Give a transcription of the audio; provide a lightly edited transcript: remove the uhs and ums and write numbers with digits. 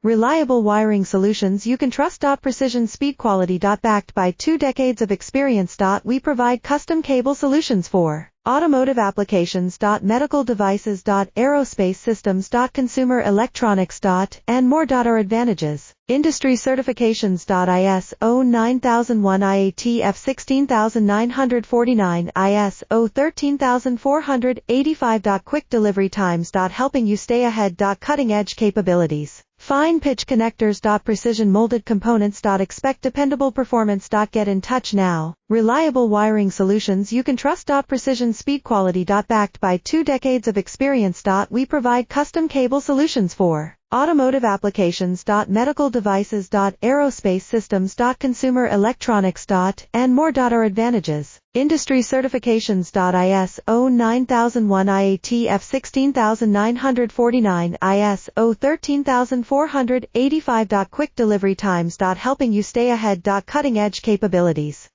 Reliable wiring solutions you can trust. Precision speed quality. Backed by 2 decades of experience. We provide custom cable solutions for automotive applications. Medical devices. Aerospace systems. Consumer electronics. And more. Our advantages: industry certifications. ISO 9001 IATF 16949, ISO 13485. Quick delivery times. Helping you stay ahead. Cutting edge capabilities. Fine pitch connectors. Precision molded components. Expect dependable performance. Get in touch now. Reliable wiring solutions you can trust. Precision speed quality. Backed by 2 decades of experience. We provide custom cable solutions for automotive applications. Medical devices. Aerospace systems. Consumer electronics. And more. Our advantages: industry certifications. ISO 9001 IATF 16949, ISO 13485. Quick delivery times. Helping you stay ahead. Cutting edge capabilities.